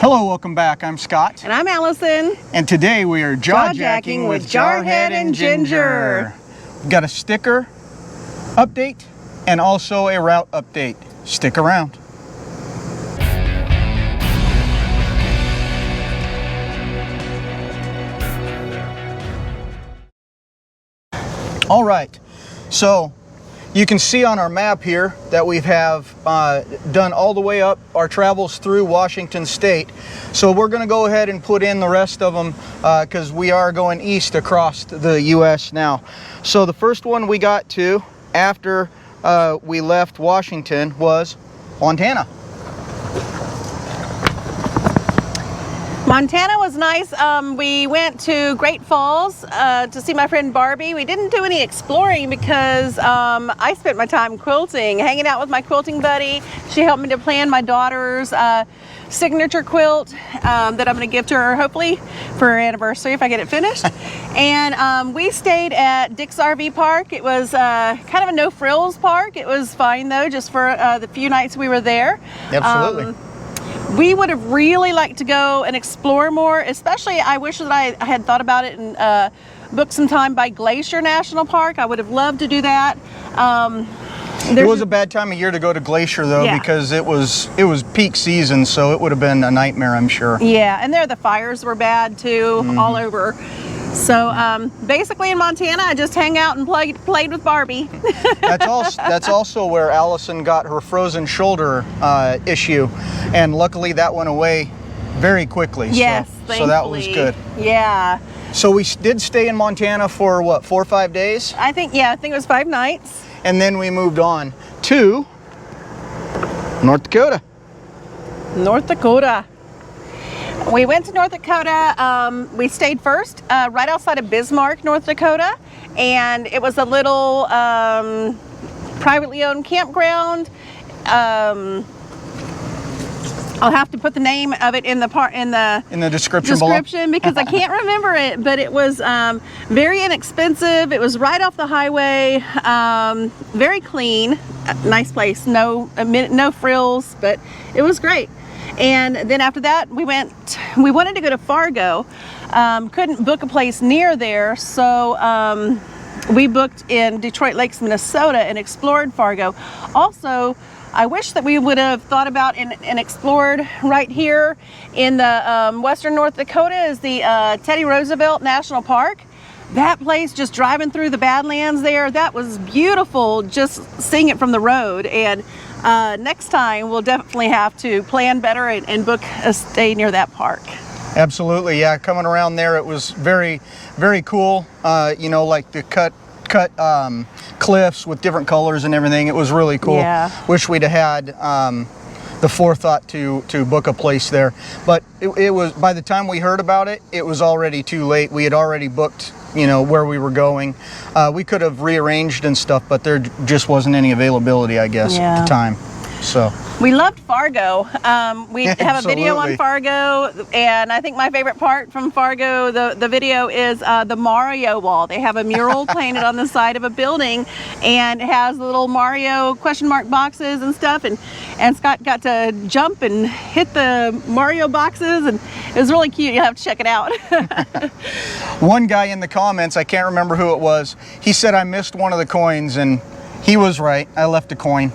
Hello, welcome back. I'm Scott. And I'm Allison. And today we are jaw-jacking with Jarhead and Ginger. We've got a sticker update and also a route update. Stick around. All right, so you can see on our map here that we have done all the way up our travels through Washington State. So we're going to go ahead and put in the rest of them because we are going east across the U.S. now. So the first one we got to after we left Washington was Montana. Montana was nice. We went to Great Falls to see my friend Barbie. We didn't do any exploring because I spent my time quilting, hanging out with my quilting buddy. She helped me to plan my daughter's signature quilt that I'm going to give to her hopefully for her anniversary if I get it finished. And we stayed at Dick's RV Park. It was kind of a no-frills park. It was fine though, just for the few nights we were there. Absolutely. We would have really liked to go and explore more, especially I wish that I had thought about it and booked some time by Glacier National Park. I would have loved to do that. It was a bad time of year to go to Glacier though, because it was peak season, so it would have been a nightmare, I'm sure. Yeah, and there the fires were bad too, all over. So basically in Montana, I just hang out and played with Barbie. That's also where Allison got her frozen shoulder issue, and luckily that went away very quickly. Yes, so that was good. Yeah. So we did stay in Montana for what, 4 or 5 days? I think it was 5 nights. And then we moved on to North Dakota. North Dakota. We went to North Dakota. We stayed first right outside of Bismarck, North Dakota, and it was a little privately owned campground. I'll have to put the name of it in the description below, because I can't remember it, but it was very inexpensive. It was right off the highway, very clean, nice place. No frills, but it was great. And then after that, we wanted to go to Fargo. Couldn't book a place near there, so we booked in Detroit Lakes, Minnesota, and explored Fargo. Also, I wish that we would have thought about and explored right here in the western North Dakota is the Teddy Roosevelt National Park. That place, just driving through the Badlands there, that was beautiful, just seeing it from the road. And next time we'll definitely have to plan better and book a stay near that park. Absolutely, yeah. Coming around there, it was very, very cool. You know, like the cut cliffs with different colors and everything. It was really cool. Yeah. Wish we'd have had the forethought to book a place there. But it was, by the time we heard about it, it was already too late. We had already booked, you know, where we were going. We could have rearranged and stuff, but there just wasn't any availability, I guess, at the time. So we loved Fargo. We have a video on Fargo, and I think my favorite part from Fargo, the video, is the Mario wall. They have a mural painted on the side of a building, and it has little Mario question mark boxes and stuff, and Scott got to jump and hit the Mario boxes, and it was really cute. You have to check it out. One guy in the comments, I can't remember who it was, he said I missed one of the coins, and he was right. I left a coin.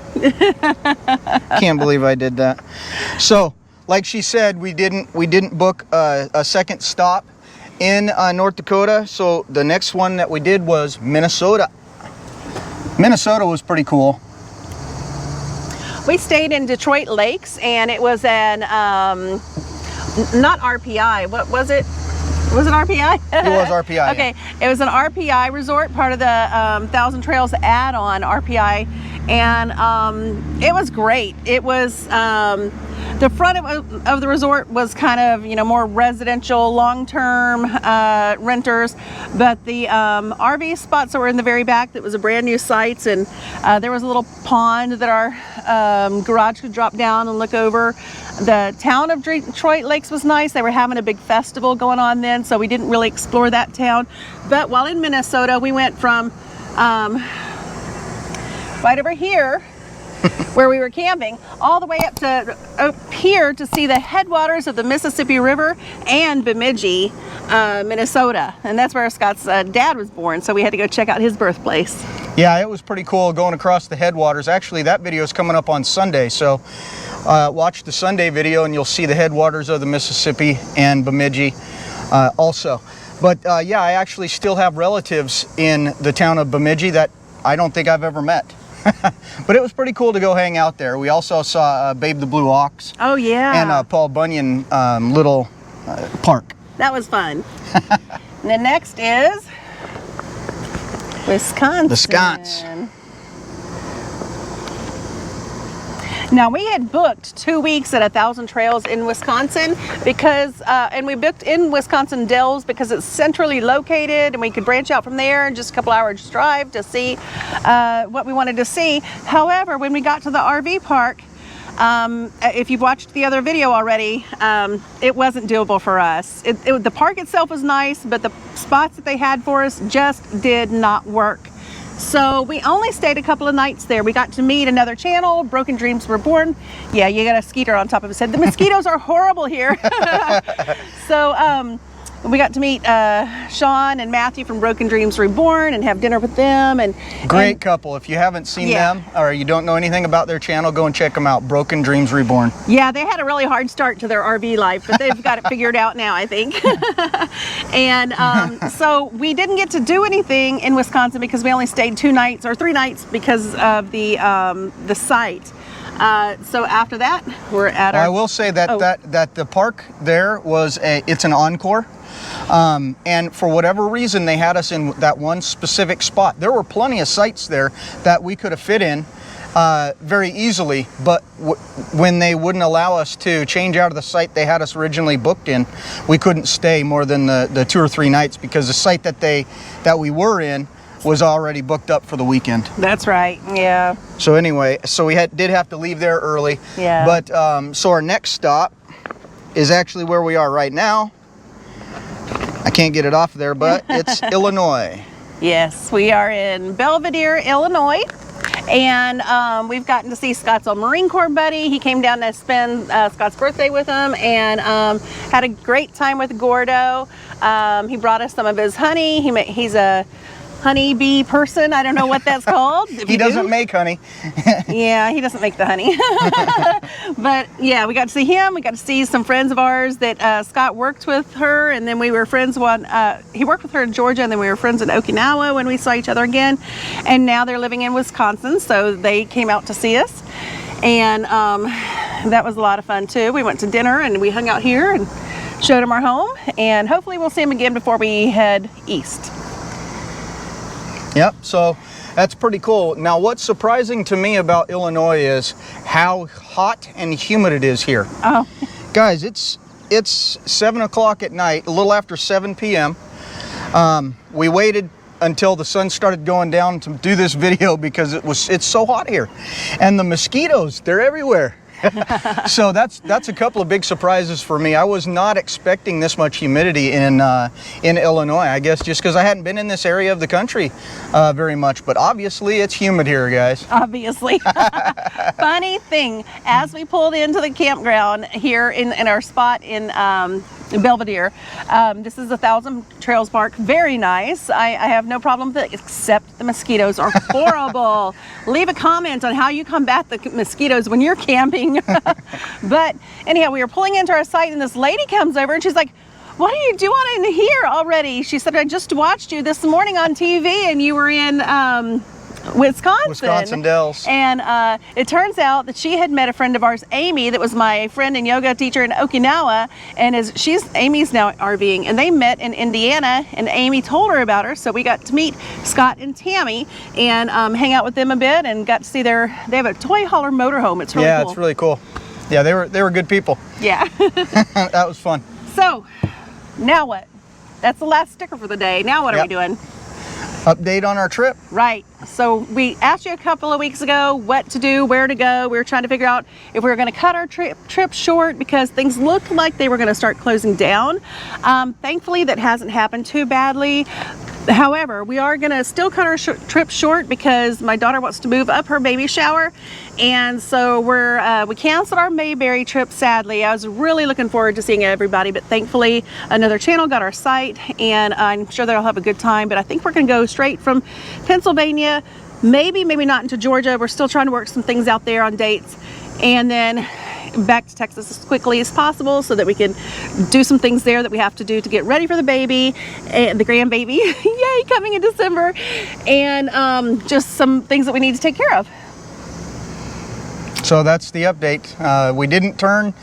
Can't believe I did that. So, like she said, we didn't book a second stop in North Dakota. So the next one that we did was Minnesota. Minnesota was pretty cool. We stayed in Detroit Lakes, and it was an not RPI. What was it? Was it RPI? It was RPI. Okay, yeah. It was an RPI resort, part of the Thousand Trails add-on RPI, and it was great. It was the front of the resort was kind of, you know, more residential, long-term renters, but the RV spots that were in the very back, that was a brand new site, and there was a little pond that our garage could drop down and look over. The town of Detroit Lakes was nice. They were having a big festival going on then, so we didn't really explore that town. But while in Minnesota, we went from right over here where we were camping, all the way up here to see the headwaters of the Mississippi River and Bemidji, Minnesota. And that's where Scott's dad was born, so we had to go check out his birthplace. Yeah, it was pretty cool going across the headwaters. Actually, that video is coming up on Sunday, so watch the Sunday video and you'll see the headwaters of the Mississippi and Bemidji also. But yeah, I actually still have relatives in the town of Bemidji that I don't think I've ever met. But it was pretty cool to go hang out there. We also saw Babe the Blue Ox. Oh yeah. And Paul Bunyan little park. That was fun. And the next is Wisconsin. The sconce. Now we had booked 2 weeks at 1,000 Trails in Wisconsin because, and we booked in Wisconsin Dells because it's centrally located and we could branch out from there in just a couple hours drive to see what we wanted to see. However, when we got to the RV park, if you've watched the other video already, it wasn't doable for us. The park itself was nice, but the spots that they had for us just did not work. So we only stayed a couple of nights there. We got to meet another channel, Broken Dreams Were Born. Yeah, you got a skeeter on top of his head. The mosquitoes are horrible here. So we got to meet Sean and Matthew from Broken Dreams Reborn and have dinner with them. Great couple. If you haven't seen them or you don't know anything about their channel, go and check them out. Broken Dreams Reborn. Yeah, they had a really hard start to their RV life, but they've got it figured out now, I think. And so we didn't get to do anything in Wisconsin because we only stayed 2 nights or 3 nights because of the site. So after that, we're at our... I will say that that the park there was it's an encore. And for whatever reason, they had us in that one specific spot. There were plenty of sites there that we could have fit in very easily, but when they wouldn't allow us to change out of the site they had us originally booked in, we couldn't stay more than the 2 or 3 nights because the site that we were in was already booked up for the weekend. That's right, yeah. So anyway, so we did have to leave there early. Yeah. But so our next stop is actually where we are right now. I can't get it off there, but it's Illinois. Yes, we are in Belvidere, Illinois. And we've gotten to see Scott's old Marine Corps buddy. He came down to spend Scott's birthday with him and had a great time with Gordo. He brought us some of his honey. He's a honey bee person. I don't know what that's called. He doesn't make honey. Yeah, he doesn't make the honey. But yeah, we got to see him. We got to see some friends of ours that Scott worked with her, and then we were friends he worked with her in Georgia, and then we were friends in Okinawa when we saw each other again. And now they're living in Wisconsin, so they came out to see us. And that was a lot of fun too. We went to dinner and we hung out here and showed him our home, and hopefully we'll see him again before we head east. Yep, so that's pretty cool. Now what's surprising to me about Illinois is how hot and humid it is here. Oh. Guys, it's 7 o'clock at night, a little after 7 p.m. We waited until the sun started going down to do this video because it's so hot here. And the mosquitoes, they're everywhere. So that's a couple of big surprises for me. I was not expecting this much humidity in Illinois, I guess just because I hadn't been in this area of the country very much, but obviously it's humid here, guys. Obviously. Funny thing, as we pulled into the campground here in our spot in Belvidere, this is 1,000 Trails Park, very nice. I have no problem with it, except the mosquitoes are horrible. Leave a comment on how you combat the mosquitoes when you're camping. But anyhow, we were pulling into our site and this lady comes over and she's like, "What are you doing in here already?" She said, "I just watched you this morning on TV and you were in Wisconsin Dells." And it turns out that she had met a friend of ours, Amy, that was my friend and yoga teacher in Okinawa, and Amy's now RVing, and they met in Indiana, and Amy told her about her, so we got to meet Scott and Tammy and hang out with them a bit, and got to see they have a toy hauler motorhome. It's really cool. Yeah, it's really cool. Yeah, they were good people. Yeah. That was fun. So, now what? That's the last sticker for the day. Now what are we doing? Update on our trip. Right. So we asked you a couple of weeks ago what to do, where to go. We were trying to figure out if we were going to cut our trip short because things looked like they were going to start closing down. Thankfully, that hasn't happened too badly. However, we are going to still cut our trip short because my daughter wants to move up her baby shower, and so we canceled our Mayberry trip, sadly. I was really looking forward to seeing everybody, but thankfully another channel got our site, and I'm sure they'll have a good time. But I think we're going to go straight from Pennsylvania, maybe not into Georgia. We're still trying to work some things out there on dates, and then back to Texas as quickly as possible so that we can do some things there that we have to do to get ready for the baby and the grandbaby, yay, coming in December, and just some things that we need to take care of. So that's the update. We didn't turn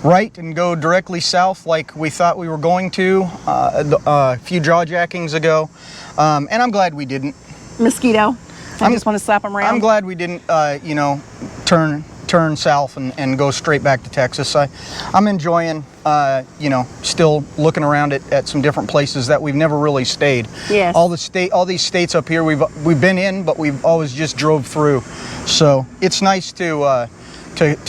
right and go directly south like we thought we were going to a few jaw jackings ago, and I'm glad we didn't. Mosquito. I just want to slap them around. I'm glad we didn't, you know, turn south and go straight back to Texas. I'm enjoying, you know, still looking around at some different places that we've never really stayed. Yes. All these states up here we've been in, but we've always just drove through. So it's nice to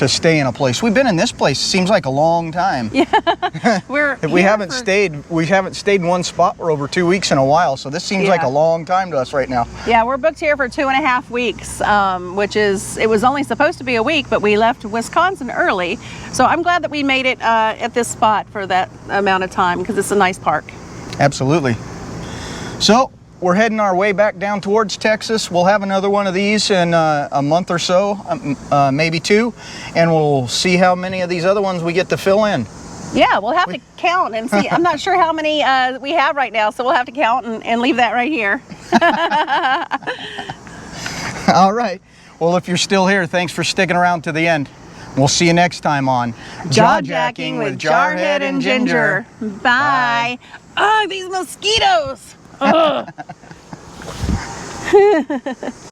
stay in a place. We've been in this place, seems like a long time. Yeah. we haven't stayed in one spot for over 2 weeks in a while, so this seems like a long time to us right now. Yeah, we're booked here for 2.5 weeks, it was only supposed to be a week, but we left Wisconsin early. So I'm glad that we made it at this spot for that amount of time, because it's a nice park. Absolutely. So we're heading our way back down towards Texas. We'll have another one of these in a month or so, maybe 2, and we'll see how many of these other ones we get to fill in. Yeah, we'll have to count and see. I'm not sure how many we have right now, so we'll have to count and leave that right here. All right. Well, if you're still here, thanks for sticking around to the end. We'll see you next time on Jaw Jacking with Jarhead and Ginger. Bye. Ugh, these mosquitoes. Ugh.